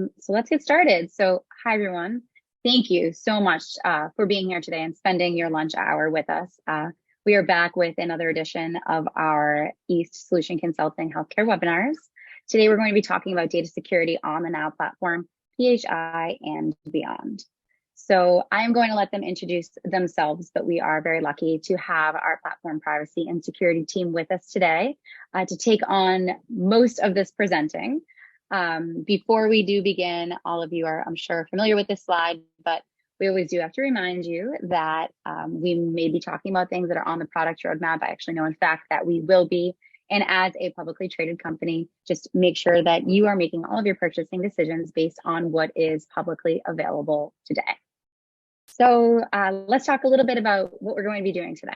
So let's get started. So hi, everyone. Thank you so much for being here today and spending your lunch hour with us. We are back with another edition of our East Solution Consulting Healthcare webinars. Today, we're going to be talking about data security on the Now platform, PHI, and beyond. So I am going to let them introduce themselves, but we are very lucky to have our platform privacy and security team with us today to take on most of this presenting. Before we do begin, all of you are, I'm sure, familiar with this slide, but we always do have to remind you that we may be talking about things that are on the product roadmap. I actually know, in fact, that we will be. And as a publicly traded company, just make sure that you are making all of your purchasing decisions based on what is publicly available today. So let's talk a little bit about what we're going to be doing today.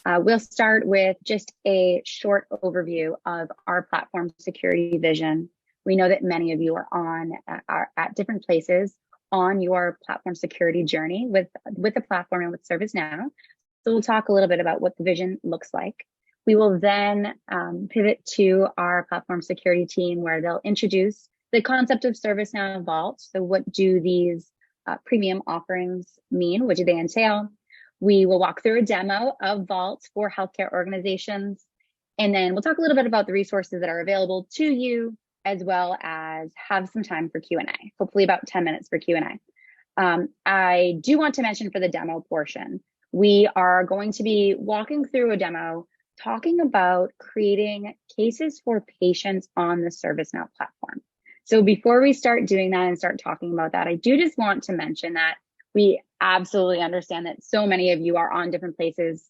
We'll start with just a short overview of our platform security vision. We know that many of you are at different places on your platform security journey with the platform and with ServiceNow. So we'll talk a little bit about what the vision looks like. We will then pivot to our platform security team, where they'll introduce the concept of ServiceNow Vault. So what do these premium offerings mean? What do they entail? We will walk through a demo of Vault for healthcare organizations. And then we'll talk a little bit about the resources that are available to you, as well as have some time for Q&A, hopefully about 10 minutes for Q&A. I do want to mention for the demo portion, we are going to be walking through a demo talking about creating cases for patients on the ServiceNow platform. So before we start doing that and start talking about that, I do just want to mention that we absolutely understand that so many of you are on different places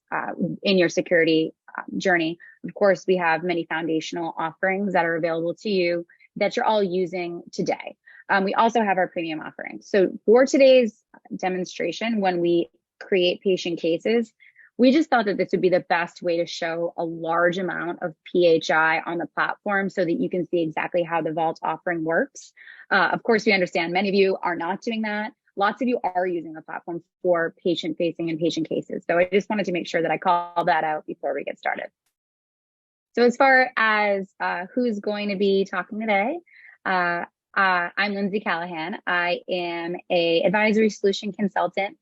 in your security journey. Of course, we have many foundational offerings that are available to you that you're all using today. We also have our premium offerings. So for today's demonstration, when we create patient cases, we just thought that this would be the best way to show a large amount of PHI on the platform so that you can see exactly how the Vault offering works. Of course, we understand many of you are not doing that. Lots of you are using the platform for patient-facing and patient cases. So I just wanted to make sure that I call that out before we get started. So as far as who's going to be talking today, I'm Lindsay Callahan. I am an advisory solution consultant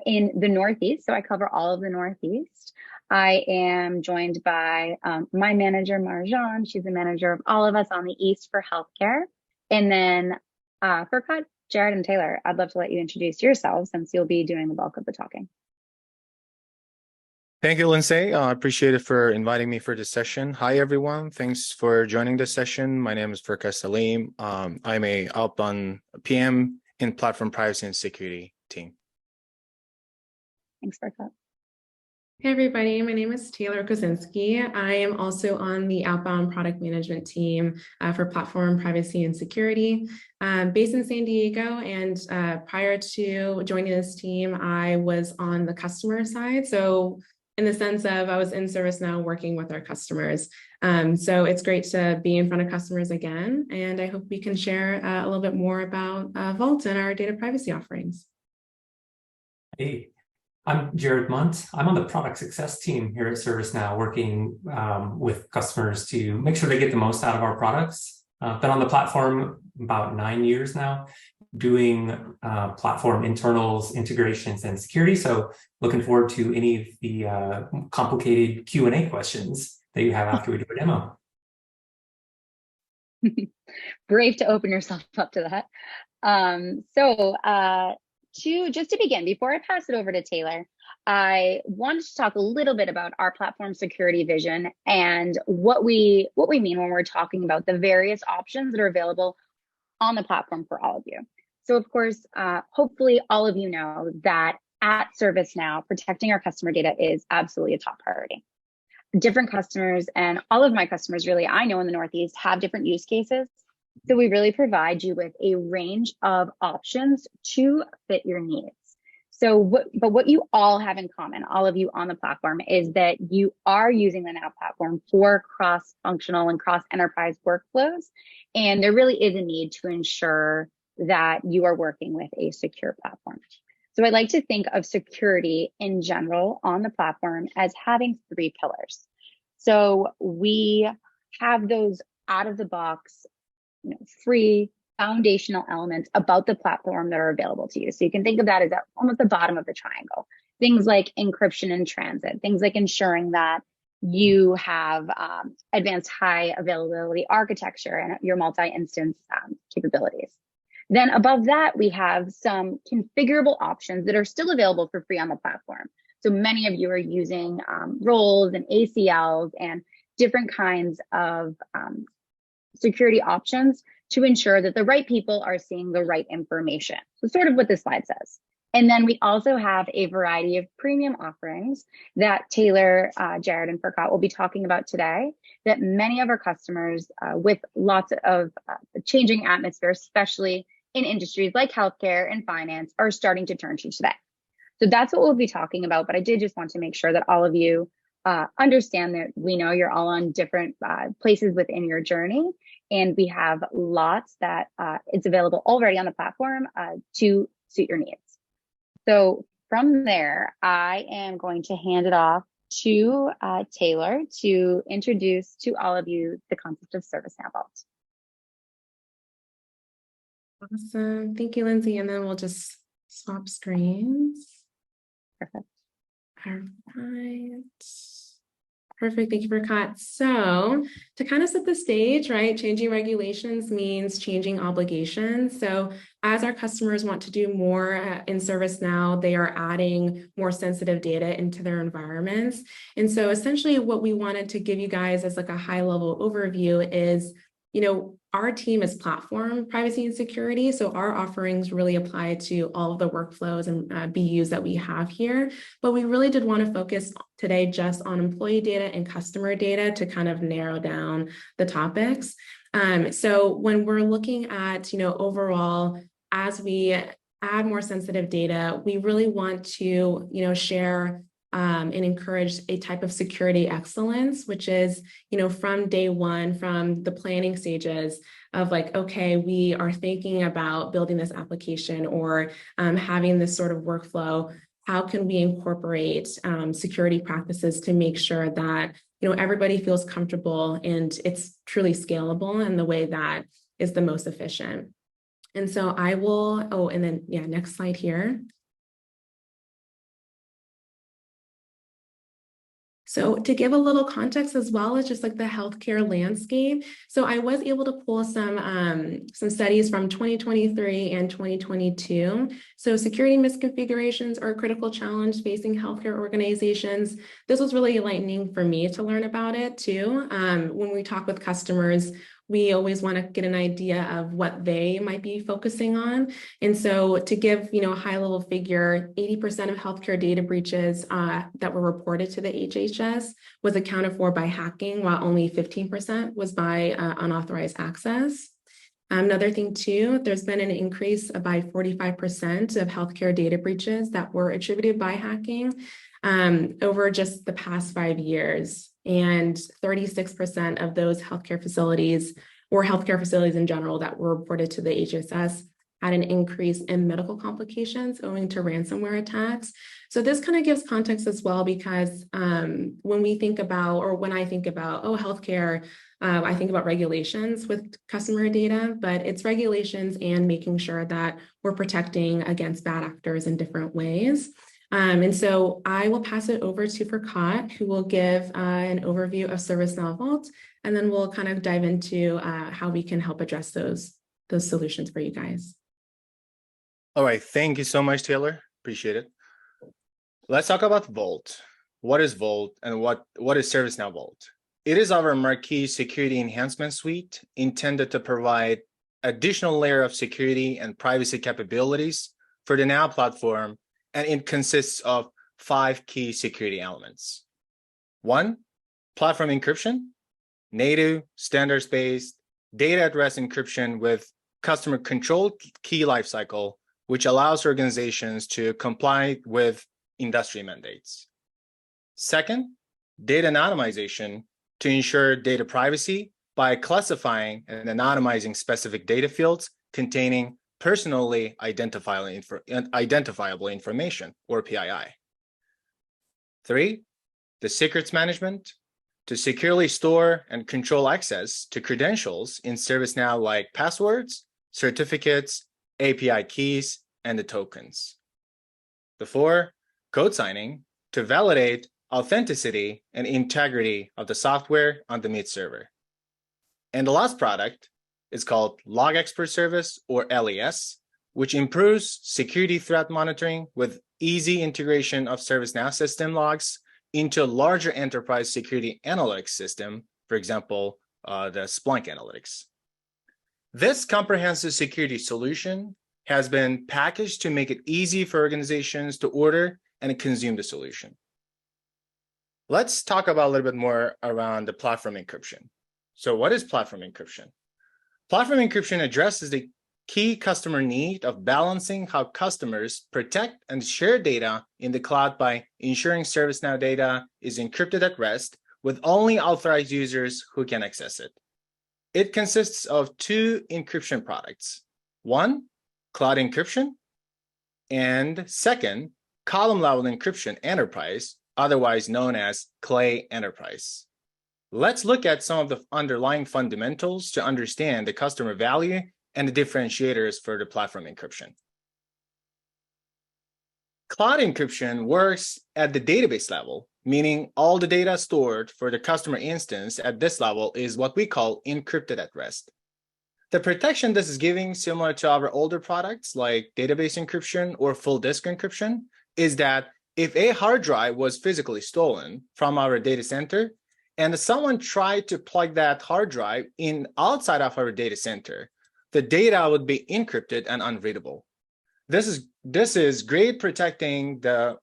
in the Northeast, so I cover all of the Northeast. I am joined by my manager, Marjan. She's the manager of all of us on the East for healthcare. And then Furqat, Jared, and Taylor, I'd love to let you introduce yourselves since you'll be doing the bulk of the talking. Thank you, Lindsay. I appreciate it for inviting me for this session. Hi, everyone. Thanks for joining this session. My name is Furqat Salim. I'm a outbound PM in platform privacy and security team. Thanks, Furqat. Hey, everybody. My name is Taylor Kozinski. I am also on the outbound product management team for platform privacy and security, based in San Diego. And prior to joining this team, I was on the customer side. So in the sense of I was in ServiceNow working with our customers. So it's great to be in front of customers again. And I hope we can share a little bit more about Vault and our data privacy offerings. Hey. I'm Jared Munt. I'm on the product success team here at ServiceNow, working with customers to make sure they get the most out of our products. Been on the platform about 9 years now, doing platform internals, integrations, and security. So looking forward to any of the complicated Q&A questions that you have after we do a demo. Brave to open yourself up to that. Just to begin, before I pass it over to Taylor, I wanted to talk a little bit about our platform security vision and what we mean when we're talking about the various options that are available on the platform for all of you. So of course, hopefully all of you know that at ServiceNow, protecting our customer data is absolutely a top priority. Different customers, and all of my customers really, I know in the Northeast, have different use cases. So we really provide you with a range of options to fit your needs. So what you all have in common, all of you on the platform, is that you are using the Now platform for cross-functional and cross-enterprise workflows. And there really is a need to ensure that you are working with a secure platform. So I like to think of security in general on the platform as having 3 pillars. So we have those out of the box, free foundational elements about the platform that are available to you. So you can think of that as almost the bottom of the triangle. Things like encryption in transit, things like ensuring that you have advanced high availability architecture and your multi-instance capabilities. Then above that, we have some configurable options that are still available for free on the platform. So many of you are using roles and ACLs and different kinds of security options to ensure that the right people are seeing the right information. So sort of what this slide says. And then we also have a variety of premium offerings that Taylor, Jared, and Furqat will be talking about today that many of our customers with lots of changing atmosphere, especially in industries like healthcare and finance, are starting to turn to today. So that's what we'll be talking about, but I did just want to make sure that all of you understand that we know you're all on different places within your journey, and we have lots that it's available already on the platform to suit your needs. So from there, I am going to hand it off to Taylor to introduce to all of you the concept of ServiceNow Vault. Awesome. Thank you, Lindsay. And then we'll just swap screens. Perfect. All right. Perfect. Thank you, Furqat. So to kind of set the stage, right, changing regulations means changing obligations. So as our customers want to do more in ServiceNow, they are adding more sensitive data into their environments. And so essentially what we wanted to give you guys as like a high level overview is, you know, our team is platform privacy and security. So our offerings really apply to all of the workflows and BUs that we have here. But we really did want to focus today just on employee data and customer data to kind of narrow down the topics. So when we're looking at, you know, overall, as we add more sensitive data, we really want to, you know, share and encourage a type of security excellence, which is, you know, from day one, from the planning stages of like, okay, we are thinking about building this application or having this sort of workflow. How can we incorporate security practices to make sure that, you know, everybody feels comfortable and it's truly scalable in the way that is the most efficient? And so I will, and then, yeah, next slide here. So to give a little context as well as just like the healthcare landscape. So I was able to pull some studies from 2023 and 2022. So security misconfigurations are a critical challenge facing healthcare organizations. This was really enlightening for me to learn about it too. When we talk with customers, we always want to get an idea of what they might be focusing on. And so to give, you know, a high level figure, 80% of healthcare data breaches that were reported to the HHS was accounted for by hacking, while only 15% was by unauthorized access. Another thing too, there's been an increase by 45% of healthcare data breaches that were attributed by hacking over just the past 5 years. And 36% of those healthcare facilities or healthcare facilities in general that were reported to the HSS had an increase in medical complications owing to ransomware attacks. So this kind of gives context as well, because when we think about, or when I think about, healthcare, I think about regulations with customer data, but it's regulations and making sure that we're protecting against bad actors in different ways. And so I will pass it over to Furqat, who will give an overview of ServiceNow Vault, and then we'll kind of dive into how we can help address those solutions for you guys. All right, thank you so much, Taylor. Appreciate it. Let's talk about Vault. What is Vault and what is ServiceNow Vault? It is our marquee security enhancement suite intended to provide additional layer of security and privacy capabilities for the Now platform, and it consists of 5 key security elements. 1, platform encryption, native, standards-based, data at rest encryption with customer controlled key lifecycle, which allows organizations to comply with industry mandates. 2nd, data anonymization to ensure data privacy by classifying and anonymizing specific data fields containing personally identifiable information, or PII. 3, the secrets management to securely store and control access to credentials in ServiceNow like passwords, certificates, API keys, and the tokens. The 4, code signing to validate authenticity and integrity of the software on the Meet server. And the last product is called Log Expert Service, or LES, which improves security threat monitoring with easy integration of ServiceNow system logs into a larger enterprise security analytics system, for example, the Splunk Analytics. This comprehensive security solution has been packaged to make it easy for organizations to order and consume the solution. Let's talk about a little bit more around the platform encryption. So what is platform encryption? Platform encryption addresses the key customer need of balancing how customers protect and share data in the cloud by ensuring ServiceNow data is encrypted at rest with only authorized users who can access it. It consists of 2 encryption products. 1, cloud encryption, and 2nd, column-level encryption enterprise, otherwise known as CLAY Enterprise. Let's look at some of the underlying fundamentals to understand the customer value and the differentiators for the platform encryption. Cloud encryption works at the database level, meaning all the data stored for the customer instance at this level is what we call encrypted at rest. The protection this is giving, similar to our older products like database encryption or full disk encryption, is that if a hard drive was physically stolen from our data center and someone tried to plug that hard drive in outside of our data center, the data would be encrypted and unreadable. This is great protecting the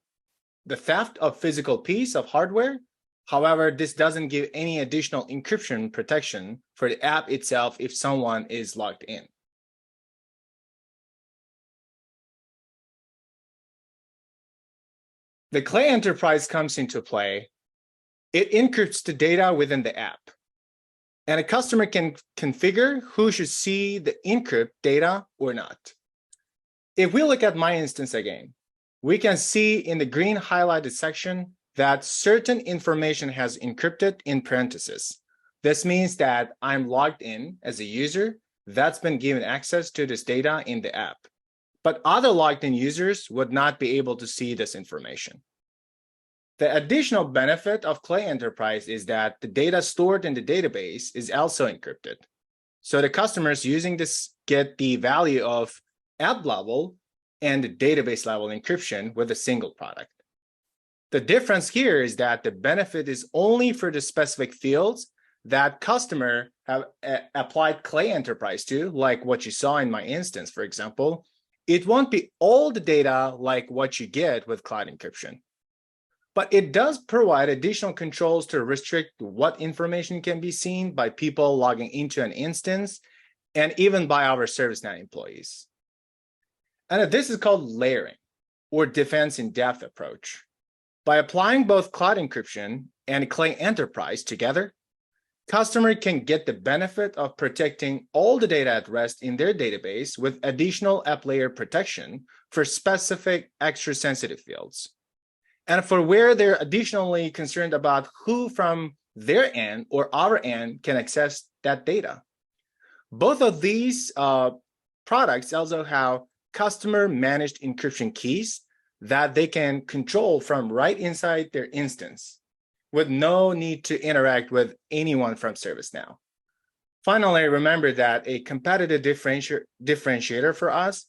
theft of physical piece of hardware. However, this doesn't give any additional encryption protection for the app itself if someone is logged in. The CLAY Enterprise comes into play. It encrypts the data within the app, and a customer can configure who should see the encrypt data or not. If we look at my instance again, we can see in the green highlighted section that certain information has encrypted in parentheses. This means that I'm logged in as a user that's been given access to this data in the app, but other logged in users would not be able to see this information. The additional benefit of CLAY Enterprise is that the data stored in the database is also encrypted. So the customers using this get the value of app level and the database level encryption with a single product. The difference here is that the benefit is only for the specific fields that customer have applied CLAY Enterprise to, like what you saw in my instance, for example. It won't be all the data like what you get with cloud encryption. But it does provide additional controls to restrict what information can be seen by people logging into an instance and even by our ServiceNow employees. And this is called layering, or defense in depth approach. By applying both cloud encryption and CLAY Enterprise together, customer can get the benefit of protecting all the data at rest in their database with additional app layer protection for specific extra sensitive fields. And for where they're additionally concerned about who from their end or our end can access that data. Both of these products also have customer managed encryption keys that they can control from right inside their instance with no need to interact with anyone from ServiceNow. Finally, remember that a competitive differentiator for us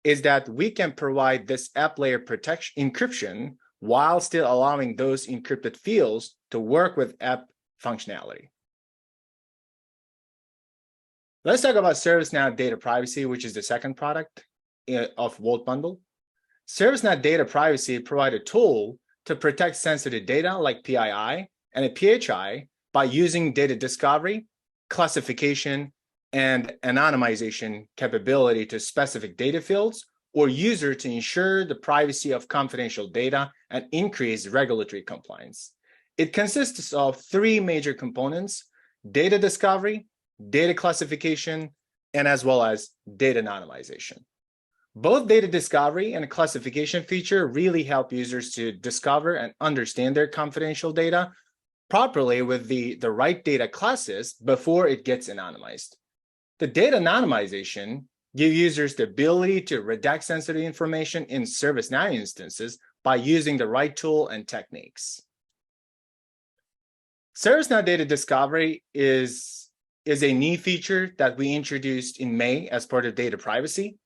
is that we can provide this app layer protection encryption while still allowing those encrypted fields to work with app functionality. Let's talk about ServiceNow Data Privacy, which is the second product of Vault Bundle. ServiceNow Data Privacy provides a tool to protect sensitive data like PII and a PHI by using data discovery, classification, and anonymization capability to specific data fields or user to ensure the privacy of confidential data and increase regulatory compliance. It consists of 3 major components: data discovery, data classification, and as well as data anonymization. Both data discovery and classification feature really help users to discover and understand their confidential data properly with the right data classes before it gets anonymized. The data anonymization give users the ability to redact sensitive information in ServiceNow instances by using the right tool and techniques. ServiceNow Data Discovery is a new feature that we introduced in May as part of data privacy.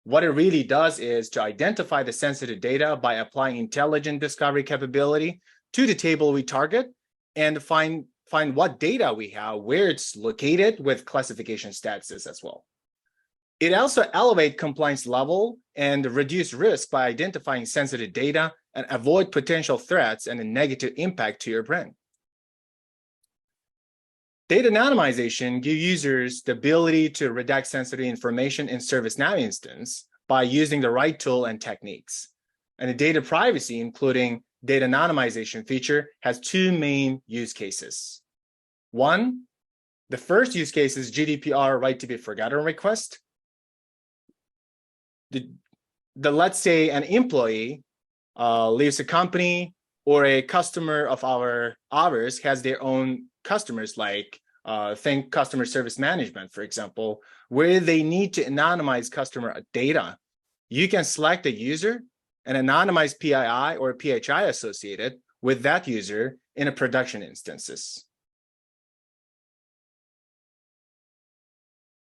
What it really does is to identify the sensitive data by applying intelligent discovery capability to the table we target and find what data we have, where it's located with classification statuses as well. It also elevates compliance level and reduce risk by identifying sensitive data and avoid potential threats and a negative impact to your brand. Data anonymization gives users the ability to redact sensitive information in ServiceNow instance by using the right tool and techniques. And the data privacy, including data anonymization feature, has two main use cases. One, the first use case is GDPR right to be forgotten request. Let's say an employee leaves a company, or a customer of ours has their own customers, like think customer service management, for example, where they need to anonymize customer data. You can select a user and anonymize PII or PHI associated with that user in a production instances.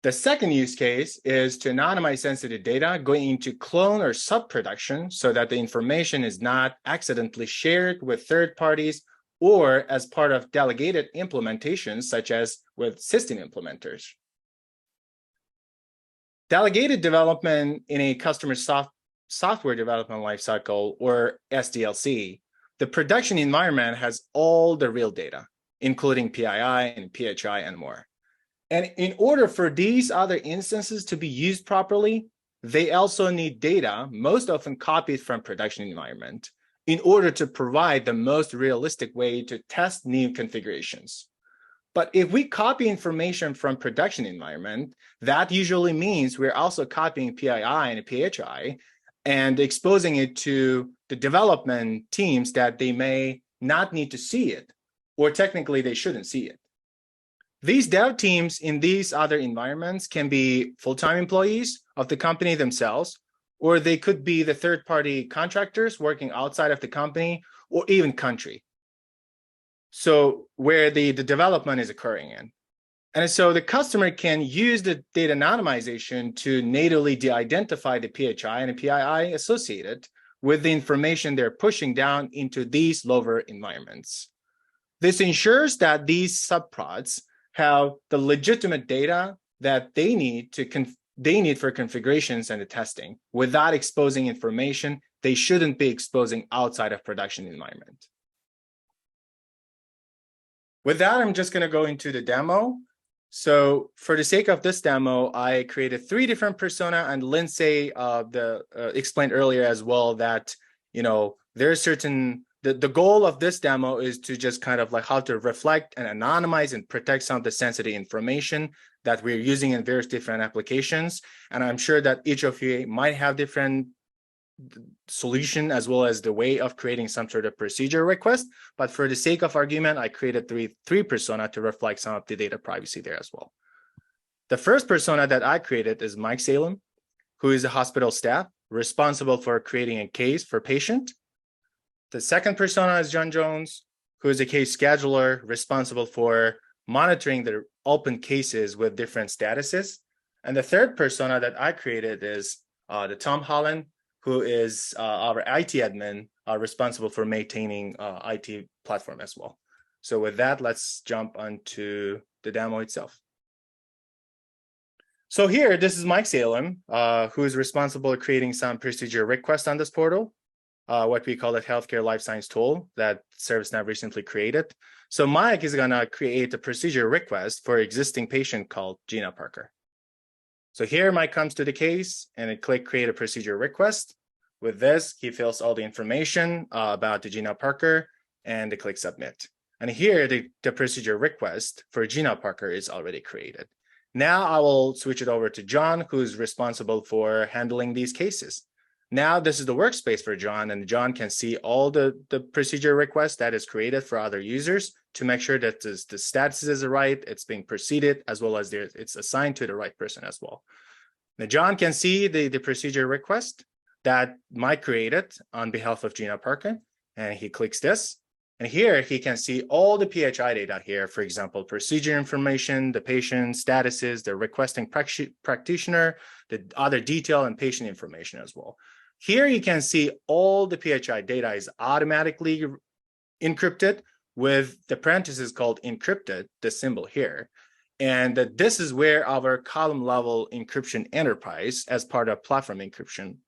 The second use case is to anonymize sensitive data going into clone or sub-production so that the information is not accidentally shared with third parties or as part of delegated implementations, such as with system implementers. Delegated development in a customer software development lifecycle, or SDLC, the production environment has all the real data, including PII and PHI and more. And in order for these other instances to be used properly, they also need data, most often copied from production environment, in order to provide the most realistic way to test new configurations. But if we copy information from production environment, that usually means we're also copying PII and PHI and exposing it to the development teams that they may not need to see it, or technically they shouldn't see it. These dev teams in these other environments can be full-time employees of the company themselves, or they could be the third-party contractors working outside of the company, or even country. So where the development is occurring in. And so the customer can use the data anonymization to natively de-identify the PHI and the PII associated with the information they're pushing down into these lower environments. This ensures that these subprods have the legitimate data that they need for configurations and the testing without exposing information they shouldn't be exposing outside of production environment. With that, I'm just going to go into the demo. So for the sake of this demo, I created 3 different persona, and Lindsay explained earlier as well that, there are certain, the goal of this demo is to just kind of like how to reflect and anonymize and protect some of the sensitive information that we're using in various different applications. And I'm sure that each of you might have different solution as well as the way of creating some sort of procedure request. But for the sake of argument, I created three persona to reflect some of the data privacy there as well. The first persona that I created is Mike Salem, who is a hospital staff responsible for creating a case for patient. The second persona is John Jones, who is a case scheduler responsible for monitoring the open cases with different statuses. And the third persona that I created is the Tom Holland, who is our IT admin responsible for maintaining IT platform as well. So with that, let's jump onto the demo itself. So here, this is Mike Salem, who is responsible for creating some procedure requests on this portal, what we call a healthcare life science tool that ServiceNow recently created. So Mike is gonna create a procedure request for existing patient called Gina Parker. So here Mike comes to the case and I click create a procedure request. With this, he fills all the information about the Gina Parker and they click submit. And here the procedure request for Gina Parker is already created. Now I will switch it over to John, who's responsible for handling these cases. Now this is the workspace for John, and John can see all the procedure requests that is created for other users to make sure that the status is right, it's being proceeded, as well as it's assigned to the right person as well. Now, John can see the procedure request that Mike created on behalf of Gina Parker, and he clicks this. And here he can see all the PHI data here, for example, procedure information, the patient statuses, the requesting practitioner, the other detail and patient information as well. Here you can see all the PHI data is automatically encrypted with the parentheses called encrypted, the symbol here. And this is where our column level encryption enterprise as part of platform encryption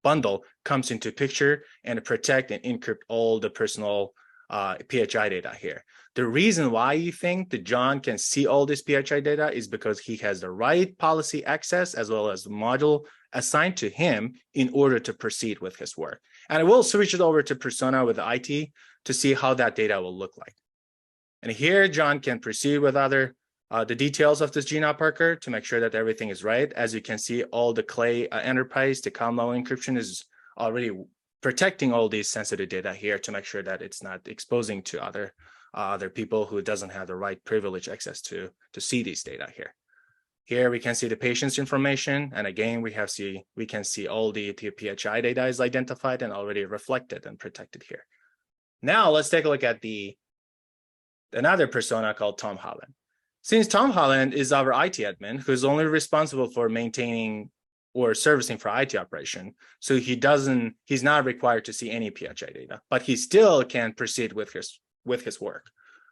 bundle comes into picture and protect and encrypt all the personal PHI data here. The reason why you think that John can see all this PHI data is because he has the right policy access as well as the module assigned to him in order to proceed with his work. And I will switch it over to Persona with IT to see how that data will look like. And here John can proceed with other the details of this Gina Parker to make sure that everything is right. As you can see, all the Clay enterprise, the column level encryption is already protecting all these sensitive data here to make sure that it's not exposing to other people who doesn't have the right privilege access to see these data here. Here we can see the patient's information, and again we can see all the PHI data is identified and already reflected and protected here. Now let's take a look at another persona called Tom Holland. Since Tom Holland is our IT admin who's only responsible for maintaining or servicing for IT operation, so he's not required to see any PHI data, but he still can proceed with his work.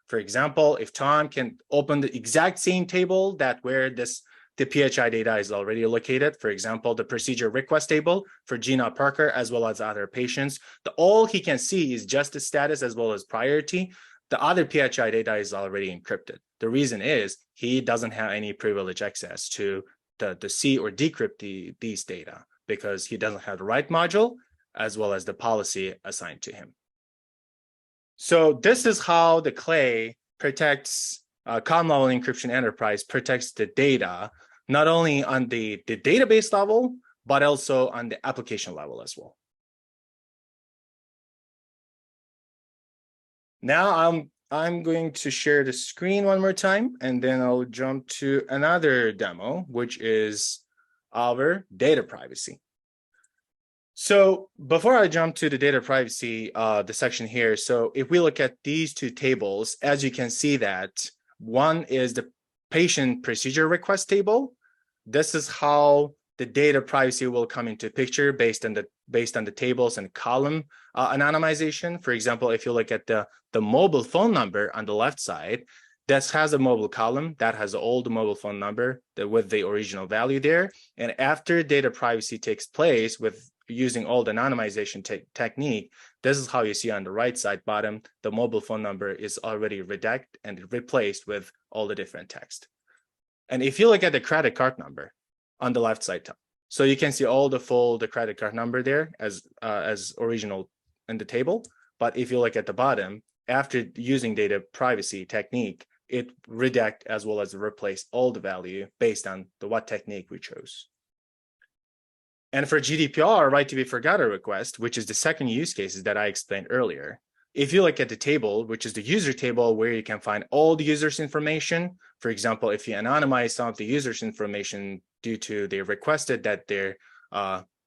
For example, if Tom can open the exact same table where the PHI data is already located, for example, the procedure request table for Gina Parker as well as other patients, all he can see is just the status as well as priority. The other PHI data is already encrypted. The reason is he doesn't have any privilege access to see or decrypt these data because he doesn't have the right module as well as the policy assigned to him. So this is how the Clay protects column level encryption enterprise protects the data, not only on the database level, but also on the application level as well. Now I'm going to share the screen one more time, and then I'll jump to another demo, which is our data privacy. So before I jump to the data privacy, the section here, so if we look at these two tables, as you can see that one is the patient procedure request table. This is how the data privacy will come into picture based on the tables and column anonymization. For example, if you look at the mobile phone number on the left side, this has a mobile column that has all the mobile phone number with the original value there. And after data privacy takes place with using all the anonymization technique, this is how you see on the right side bottom, the mobile phone number is already redacted and replaced with all the different text. And if you look at the credit card number on the left side, so you can see all the credit card number there as original in the table. But if you look at the bottom, after using data privacy technique, it redact as well as replace all the value based on what technique we chose. And for GDPR, right to be forgotten request, which is the second use cases that I explained earlier, if you look at the table, which is the user table where you can find all the users' information, for example, if you anonymize some of the users' information due to they requested that the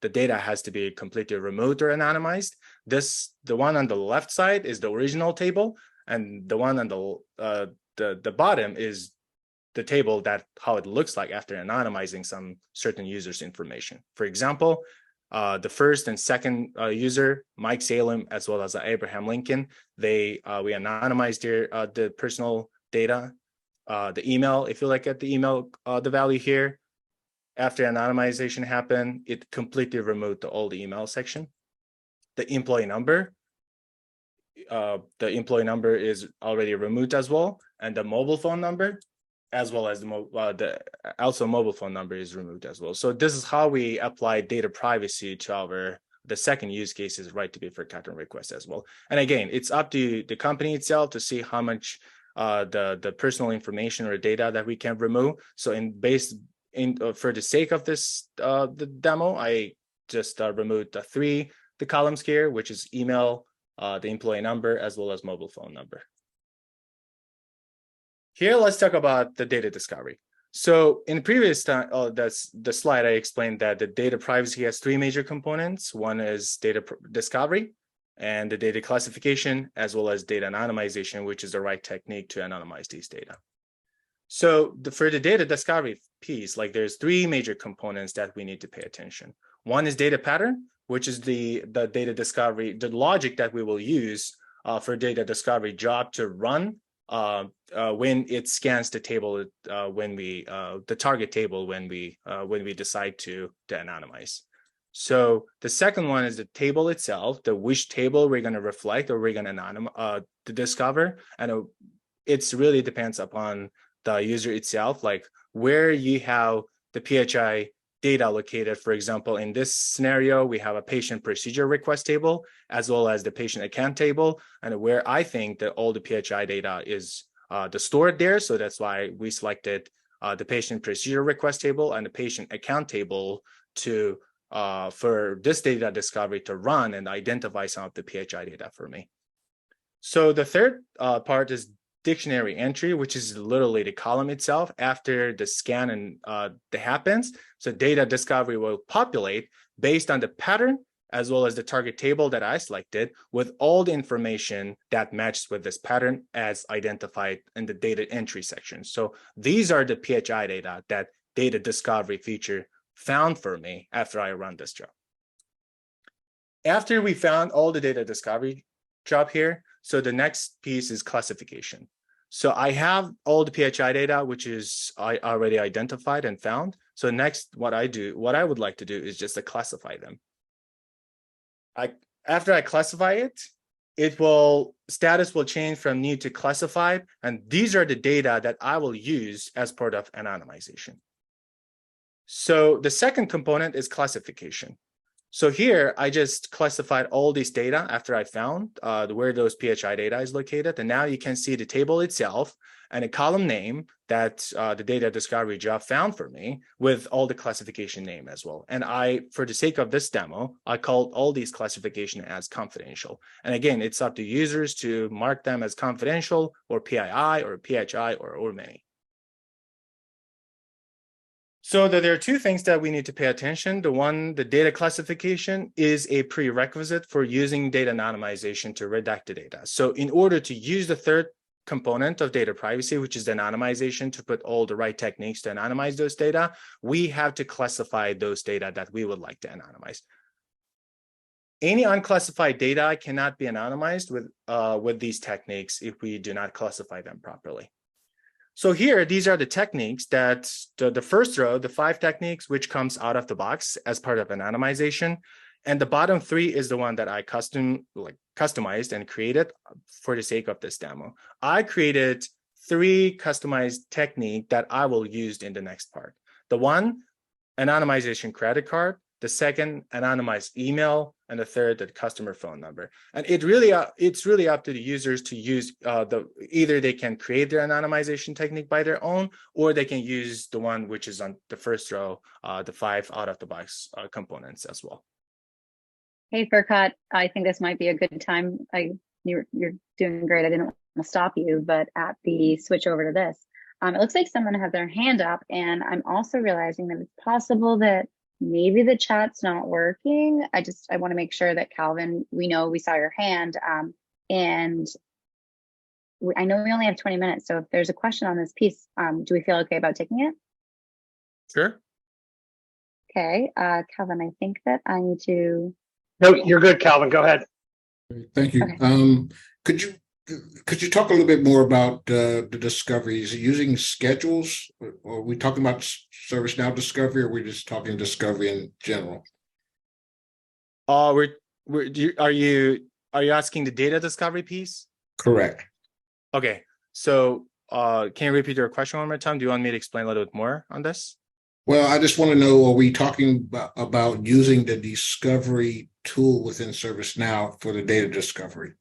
data has to be completely removed or anonymized, the one on the left side is the original table, and the one on the bottom is the table how it looks like after anonymizing some certain users' information. For example, the first and second user, Mike Salem, as well as Abraham Lincoln, we anonymized the personal data. The email, if you look at the email, the value here, after anonymization happened, it completely removed all the email section. The employee number is already removed as well, and the mobile phone number, as well as also mobile phone number is removed as well. So this is how we apply data privacy to the second use case is right to be forgotten request as well. And again, it's up to the company itself to see how much the personal information or data that we can remove. So for the sake of this the demo, I just removed the columns here, which is email, the employee number, as well as mobile phone number. Here, let's talk about the data discovery. So in the previous time, that's the slide, I explained that the data privacy has three major components. One is data discovery and the data classification, as well as data anonymization, which is the right technique to anonymize these data. So for the data discovery piece, like there's three major components that we need to pay attention. One is data pattern, which is the data discovery, the logic that we will use for data discovery job to run when it scans the table, the target table when we decide to anonymize. So the second one is the table itself, which table we're going to reflect or we're going to discover, and it really depends upon the user itself, like where you have the PHI data located. For example, in this scenario, we have a patient procedure request table, as well as the patient account table, and where I think that all the PHI data is stored there. So that's why we selected the patient procedure request table and the patient account table to for this data discovery to run and identify some of the PHI data for me. So the third part is dictionary entry, which is literally the column itself after the scan and that happens. So data discovery will populate based on the pattern as well as the target table that I selected with all the information that matches with this pattern as identified in the data entry section. So these are the PHI data that data discovery feature found for me after I run this job. After we found all the data discovery job here, so the next piece is classification. So I have all the PHI data, which is I already identified and found. So next, what I would like to do is just to classify them. After I classify it, status will change from new to classified, and these are the data that I will use as part of anonymization. So the second component is classification. So here, I just classified all this data after I found where those PHI data is located. And now you can see the table itself and a column name that the data discovery job found for me with all the classification name as well. And for the sake of this demo, I called all these classification as confidential. And again, it's up to users to mark them as confidential or PII or PHI or many. So there are two things that we need to pay attention. The data classification is a prerequisite for using data anonymization to redact the data. So in order to use the third component of data privacy, which is the anonymization, to put all the right techniques to anonymize those data, we have to classify those data that we would like to anonymize. Any unclassified data cannot be anonymized with these techniques if we do not classify them properly. So here, these are the techniques that the first row, the 5 techniques, which comes out of the box as part of anonymization. And the bottom 3 is the one that I customized and created for the sake of this demo. I created 3 customized techniques that I will use in the next part. The one, anonymization credit card. The second, anonymized email, and the third, the customer phone number. And it's really up to the users to use either they can create their anonymization technique by their own, or they can use the one which is on the first row, the 5 out of the box components as well. Hey, Furkat, I think this might be a good time. You're doing great. I didn't want to stop you, but at the switch over to this, it looks like someone has their hand up, and I'm also realizing that it's possible that maybe the chat's not working. I want to make sure that Calvin, we saw your hand, and I know we only have 20 minutes. So if there's a question on this piece, do we feel okay about taking it? Sure. Okay, Calvin, I think that I need to. No, you're good, Calvin. Go ahead. Thank you. Okay. Could you talk a little bit more about the discovery? Is it using schedules? Or are we talking about ServiceNow discovery, or are we just talking discovery in general? Are you asking the data discovery piece? Correct. Okay. So can you repeat your question one more time? Do you want me to explain a little bit more on this? Well, I just want to know, are we talking about using the discovery tool within ServiceNow for the data discovery?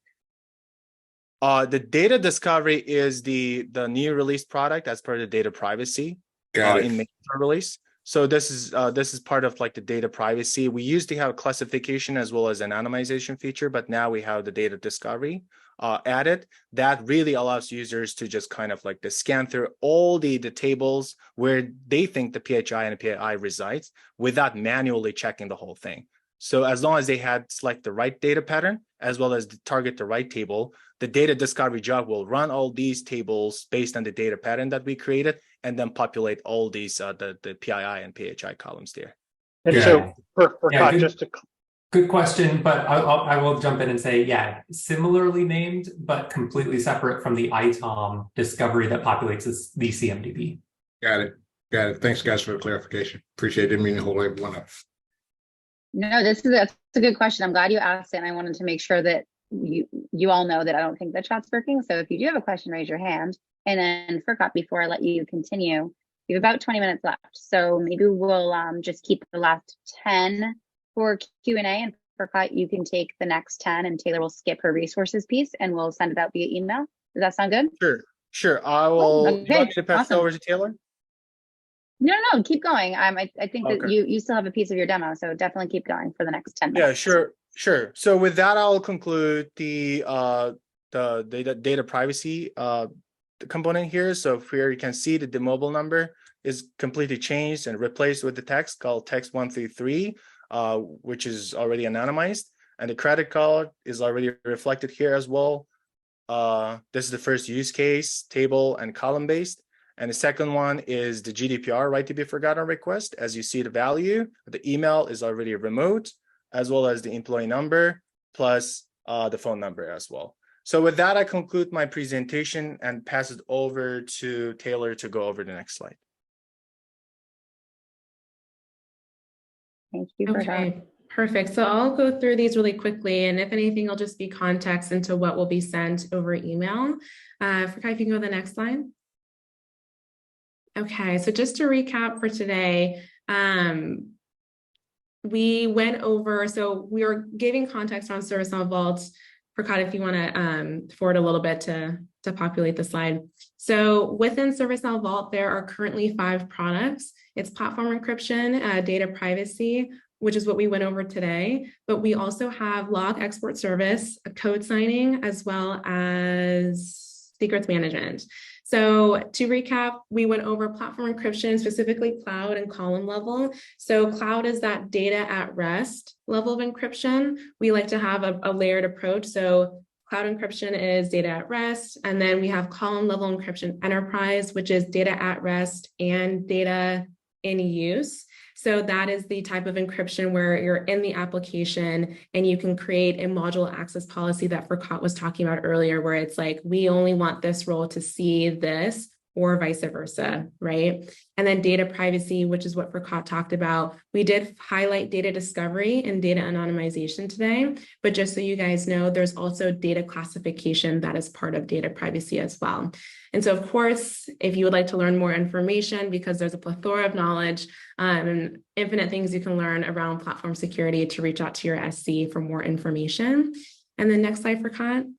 The data discovery is the new release product as per the data privacy in major release. So this is part of like the data privacy. We used to have classification as well as anonymization feature, but now we have the data discovery added. That really allows users to just kind of like to scan through all the tables where they think the PHI and the PII resides without manually checking the whole thing. So as long as they had select the right data pattern, as well as target the right table, the data discovery job will run all these tables based on the data pattern that we created, and then populate all these the PII and PHI columns there. And Yeah. so for Yeah, Scott, just to Good question, but I will jump in and say, yeah, similarly named, but completely separate from the ITOM discovery that populates the CMDB. Got it. Got it. Thanks, guys, for the clarification. Appreciate it. Didn't mean to hold everyone up. No, that's a good question. I'm glad you asked it. And I wanted to make sure that you all know that I don't think the chat's working. So if you do have a question, raise your hand. And then Furqat, before I let you continue, we have about 20 minutes left. So maybe we'll just keep the last 10 for Q&A, and Furqat, you can take the next 10, and Taylor will skip her resources piece and we'll send it out via email. Does that sound good? Sure. I will. Okay, You want me to pass it awesome. over to Taylor? No, keep going. I think that Okay. you still have a piece of your demo, so definitely keep going for the next 10 minutes. Yeah, sure. So with that, I'll conclude the data privacy component here. So here you can see that the mobile number is completely changed and replaced with the text called text133, which is already anonymized, and the credit card is already reflected here as well. This is the first use case, table and column based. And the second one is the GDPR right to be forgotten request. As you see the value, the email is already remote, as well as the employee number, plus the phone number as well. So with that, I conclude my presentation and pass it over to Taylor to go over the next slide. Thank you for that. Okay, perfect. So I'll go through these really quickly, and if anything, I'll just be context into what will be sent over email. If you can go to the next slide. Okay, so just to recap for today, we went over, so we are giving context on ServiceNow Vault. Furqat, if you want to forward a little bit to populate the slide. So within ServiceNow Vault, there are currently 5 products. It's platform encryption, data privacy, which is what we went over today. But we also have log export service, code signing, as well as secrets management. So to recap, we went over platform encryption, specifically cloud and column level. So cloud is that data at rest level of encryption. We like to have a layered approach. So cloud encryption is data at rest. And then we have column level encryption enterprise, which is data at rest and data in use. So that is the type of encryption where you're in the application and you can create a module access policy that Furqat was talking about earlier, where it's like, we only want this role to see this, or vice versa, right? And then data privacy, which is what Furqat talked about. We did highlight data discovery and data anonymization today, but just so you guys know, there's also data classification that is part of data privacy as well. And so, of course, if you would like to learn more information, because there's a plethora of knowledge and infinite things you can learn around platform security, to reach out to your SC for more information. And then next slide, Furqat.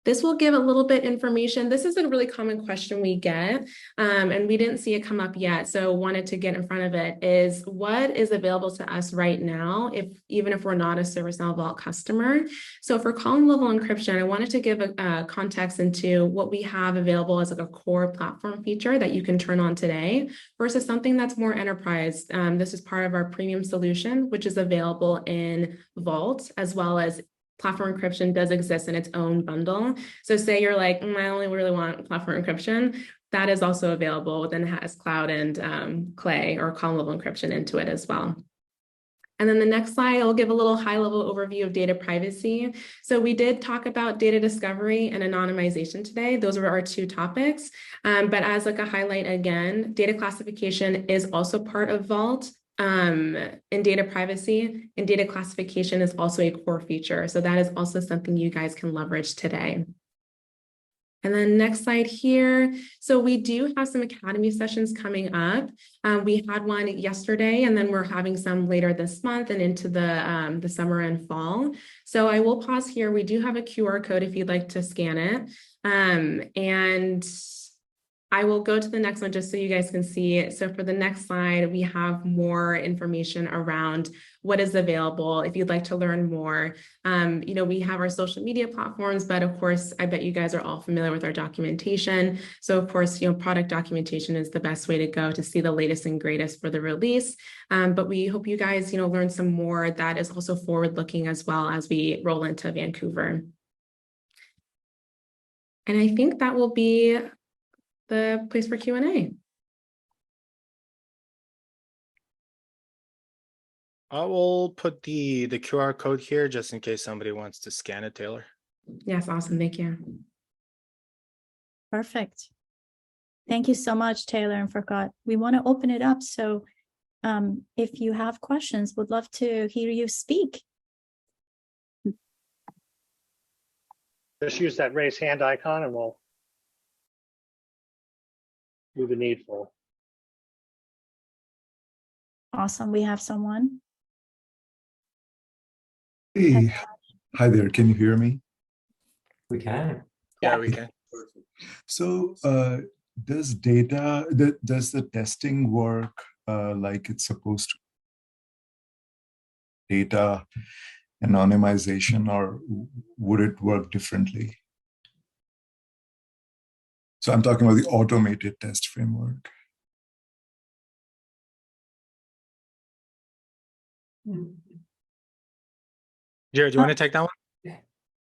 This will give a little bit information. This is a really common question we get, and we didn't see it come up yet, so wanted to get in front of it, is what is available to us right now, even if we're not a ServiceNow Vault customer. So for column level encryption, I wanted to give a context into what we have available as like a core platform feature that you can turn on today versus something that's more enterprise. This is part of our premium solution, which is available in Vault, as well as platform encryption does exist in its own bundle. So say you're like, I only really want platform encryption, that is also available within has cloud and clay or column level encryption into it as well. And then the next slide, I'll give a little high level overview of data privacy. So we did talk about data discovery and anonymization today. Those were our 2 topics. But as like a highlight again, data classification is also part of Vault. In data privacy, and data classification is also a core feature. So that is also something you guys can leverage today. And then next slide here. So we do have some Academy sessions coming up. We had one yesterday, and then we're having some later this month and into the summer and fall. So I will pause here. We do have a QR code if you'd like to scan it. And I will go to the next one just so you guys can see it. So for the next slide, we have more information around what is available. If you'd like to learn more, we have our social media platforms, but of course, I bet you guys are all familiar with our documentation. So of course, product documentation is the best way to go to see the latest and greatest for the release. But we hope you guys, learn some more that is also forward-looking as well as we roll into Vancouver. And I think that will be the place for Q&A. I will put the QR code here just in case somebody wants to scan it, Taylor. Yes, awesome. Thank you. Perfect. Thank you so much, Taylor and Furqat. We want to open it up. So if you have questions, would love to hear you speak. Just use that raise hand icon and we'll do the needful. Awesome. We have someone. Hey, hi there. Can you hear me? We can. Yeah, we can. So, does the testing work like it's supposed to? Data anonymization, or would it work differently? So I'm talking about the automated test framework. Jared, do you want to take that one?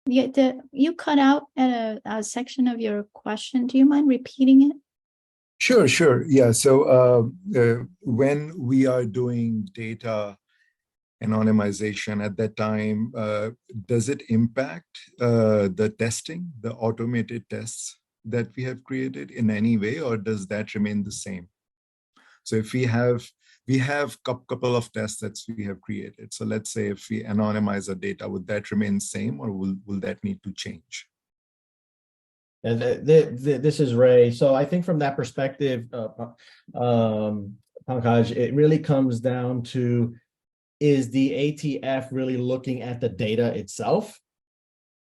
Yeah, you cut out at a section of your question. Do you mind repeating it? Sure. Yeah. So when we are doing data anonymization at that time, does it impact the testing, the automated tests that we have created in any way, or does that remain the same? So if we have couple of tests that we have created. So let's say if we anonymize the data, would that remain same, or will that need to change? And this is Ray. So I think from that perspective, Pankaj, it really comes down to, is the ATF really looking at the data itself?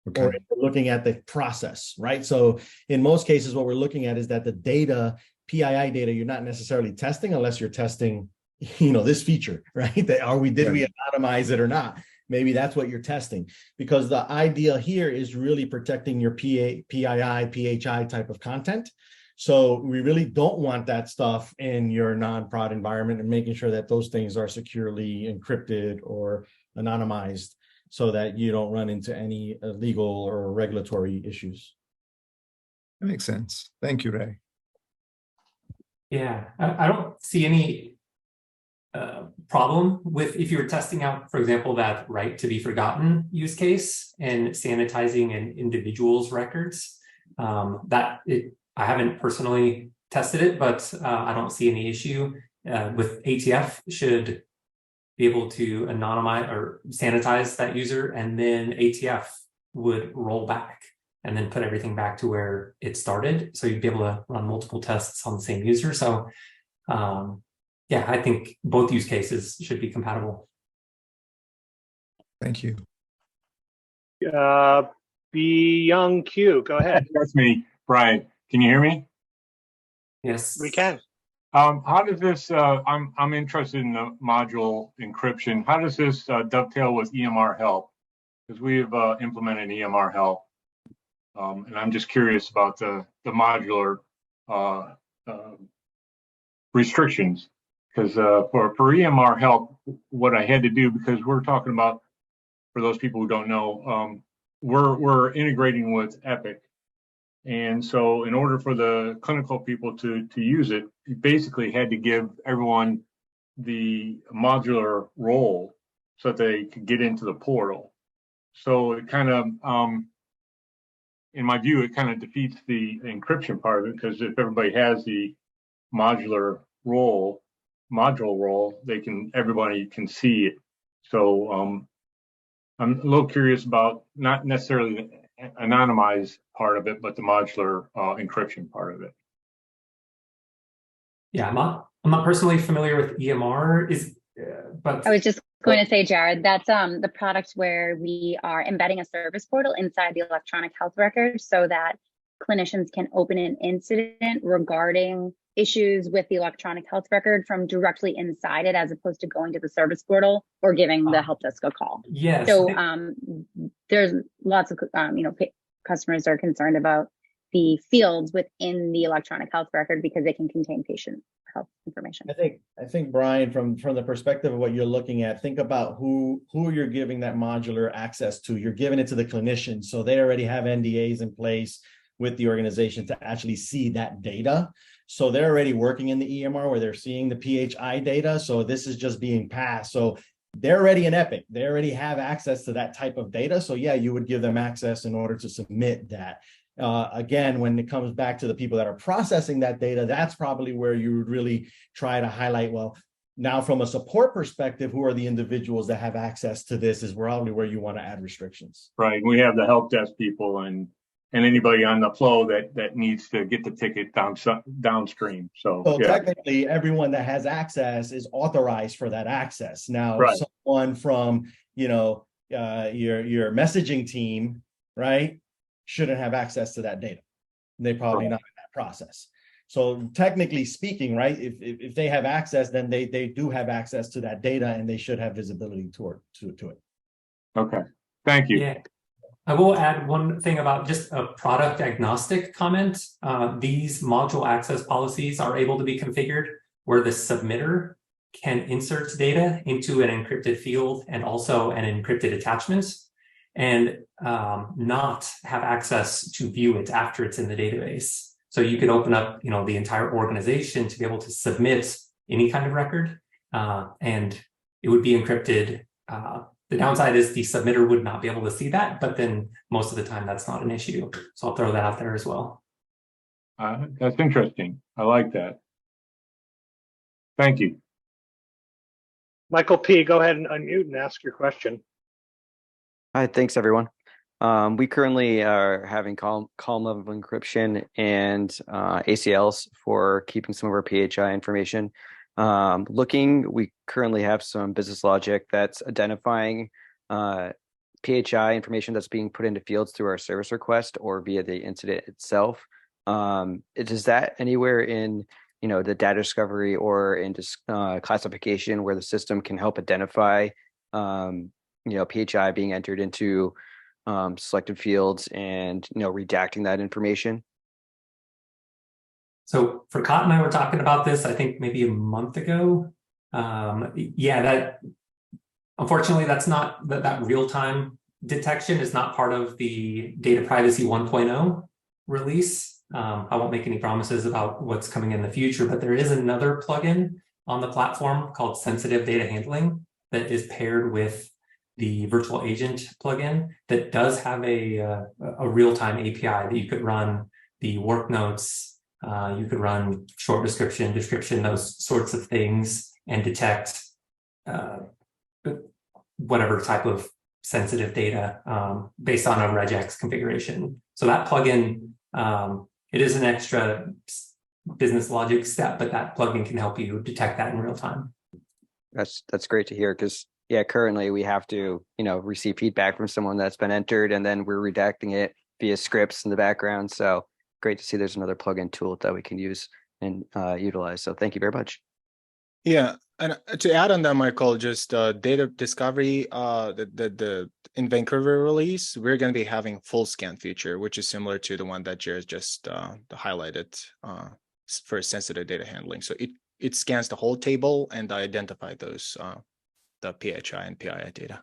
Okay. Or looking at the process, right? So in most cases, what we're looking at is that the data, PII data, you're not necessarily testing unless you're testing, this feature, right? Did we anonymize it or not? Maybe that's what you're testing, because the idea here is really protecting your PII, PHI type of content. So we really don't want that stuff in your non-prod environment, and making sure that those things are securely encrypted or anonymized so that you don't run into any legal or regulatory issues. That makes sense. Thank you, Ray. Yeah, I don't see any problem with, if you were testing out, for example, that right to be forgotten use case and sanitizing an individual's records. I haven't personally tested it, but I don't see any issue with ATF should be able to anonymize or sanitize that user, and then ATF would roll back and then put everything back to where it started. So you'd be able to run multiple tests on the same user. So yeah, I think both use cases should be compatible. Thank you. Young Q, go ahead. That's me, Brian. Can you hear me? Yes, We can. How does this? I'm interested in the module encryption. How does this dovetail with EMR help? Because we have implemented EMR help, and I'm just curious about the modular restrictions. Because for EMR help, what I had to do, because we're talking about, for those people who don't know, we're integrating with Epic. And so in order for the clinical people to use it, you basically had to give everyone the modular role so that they could get into the portal. So it kind of, in my view, it kind of defeats the encryption part of it, because if everybody has the module role, everybody can see it. So I'm a little curious about not necessarily the anonymized part of it, but the modular encryption part of it. Yeah, I'm not personally familiar with EMR, but I was just going to say, Jared, that's the product where we are embedding a service portal inside the electronic health record, so that clinicians can open an incident regarding issues with the electronic health record from directly inside it, as opposed to going to the service portal or giving the help desk a call. Yes. So there's lots of customers are concerned about the fields within the electronic health record because they can contain patient health information. I think Brian, from the perspective of what you're looking at, think about who you're giving that modular access to. You're giving it to the clinician, so they already have NDAs in place with the organization to actually see that data. So they're already working in the EMR where they're seeing the PHI data. So this is just being passed. So they're already in Epic. They already have access to that type of data. So yeah, you would give them access in order to submit that. Again, when it comes back to the people that are processing that data, that's probably where you would really try to highlight, well, now from a support perspective, who are the individuals that have access to this is probably where you want to add restrictions. Right. We have the help desk people and anybody on the flow that needs to get the ticket downstream. So yeah. Technically, everyone that has access is authorized for that access. Now, right. Someone from, your messaging team, right, shouldn't have access to that data. They probably not in that process. So technically speaking, right, if they have access, then they do have access to that data and they should have visibility to it. Okay. Thank you. Yeah. I will add one thing about just a product agnostic comment. These module access policies are able to be configured where the submitter can insert data into an encrypted field and also an encrypted attachment and not have access to view it after it's in the database. So you could open up, the entire organization to be able to submit any kind of record and it would be encrypted. The downside is the submitter would not be able to see that, but then most of the time that's not an issue. So I'll throw that out there as well. That's interesting. I like that. Thank you. Michael P., go ahead and unmute and ask your question. Hi, thanks everyone. We currently are having column level encryption and ACLs for keeping some of our PHI information. We currently have some business logic that's identifying PHI information that's being put into fields through our service request or via the incident itself. Is that anywhere in the data discovery or in classification where the system can help identify PHI being entered into selected fields and redacting that information? So Furqat and I were talking about this, I think maybe a month ago. Unfortunately, that's not that real-time detection is not part of the Data Privacy 1.0 release. I won't make any promises about what's coming in the future, but there is another plugin on the platform called Sensitive Data Handling that is paired with the virtual agent plugin that does have a real-time API that you could run the work notes. You could run short description, those sorts of things, and detect whatever type of sensitive data based on a regex configuration. So that plugin, it is an extra business logic step, but that plugin can help you detect that in real time. That's great to hear because currently we have to receive feedback from someone that's been entered, and then we're redacting it via scripts in the background. So great to see there's another plugin tool that we can use and utilize. So thank you very much. Yeah, and to add on that, Michael, just data discovery, in Vancouver release, we're going to be having full scan feature, which is similar to the one that Jared just highlighted for sensitive data handling. So it scans the whole table and identify those the PHI and PII data.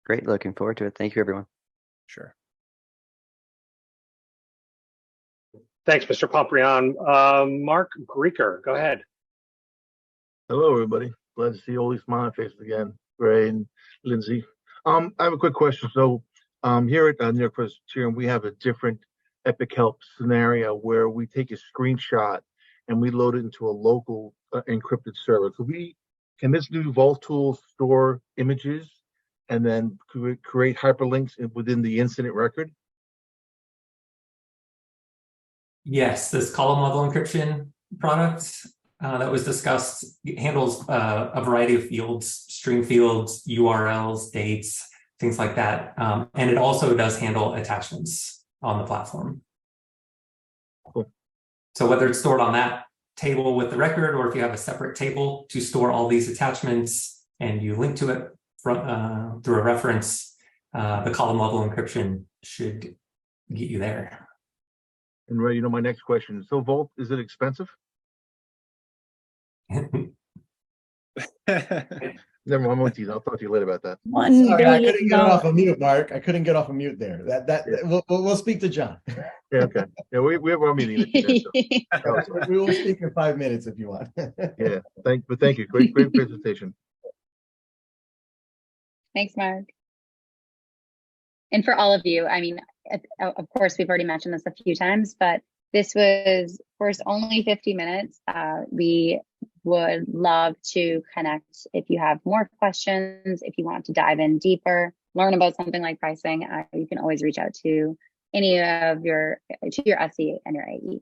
Great, looking forward to it. Thank you, everyone. Sure. Thanks, Mr. Pomprian. Mark Grieker, go ahead. Hello, everybody. Glad to see all these smiling faces again, Ray and Lindsay. I have a quick question. So here at New York Presbyterian, we have a different Epic Help scenario where we take a screenshot and we load it into a local encrypted server. Can this new Vault tool store images and then create hyperlinks within the incident record? Yes, this column level encryption product that was discussed handles a variety of fields, string fields, URLs, dates, things like that. And it also does handle attachments on the platform. So whether it's stored on that table with the record, or if you have a separate table to store all these attachments and you link to it from, through a reference, the column level encryption should get you there. And Ray, my next question. So Vault, is it expensive? Never mind, I'm with you. I'll talk to you later about that. Sorry, I couldn't get off of mute, Mark. I couldn't get off of mute there. We'll speak to John. Yeah, okay. Yeah, we have our meeting. We will speak in 5 minutes if you want. Yeah, thank you. Great presentation. Thanks, Mark. And for all of you, I mean, of course, we've already mentioned this a few times, but this was, of course, only 50 minutes. We would love to connect if you have more questions, if you want to dive in deeper, learn about something like pricing. You can always reach out to any of your SE and your AE.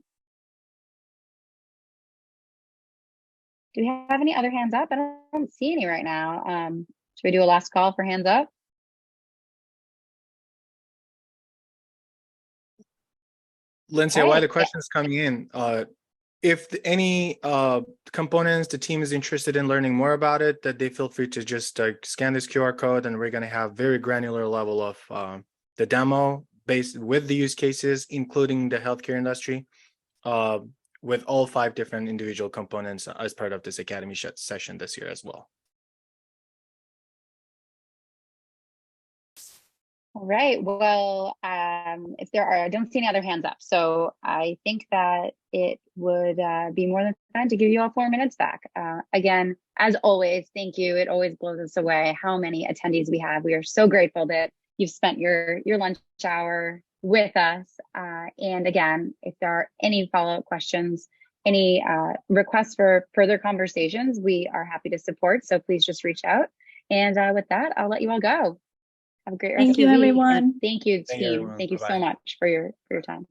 Do we have any other hands up? I don't see any right now. Should we do a last call for hands up? Lindsay, while the questions coming in, if any components the team is interested in learning more about it, that they feel free to just scan this QR code, and we're going to have very granular level of the demo based with the use cases, including the healthcare industry, with all 5 different individual components as part of this Academy session this year as well. All right, well, if there are, I don't see any other hands up. So I think that it would be more than fine to give you all 4 minutes back. Again, as always, thank you. It always blows us away how many attendees we have. We are so grateful that you've spent your lunch hour with us. And again, if there are any follow-up questions, any requests for further conversations, we are happy to support. So please just reach out. And with that, I'll let you all go. Have a great rest of your week. Everyone. And thank you, team. Thank you so much for your time.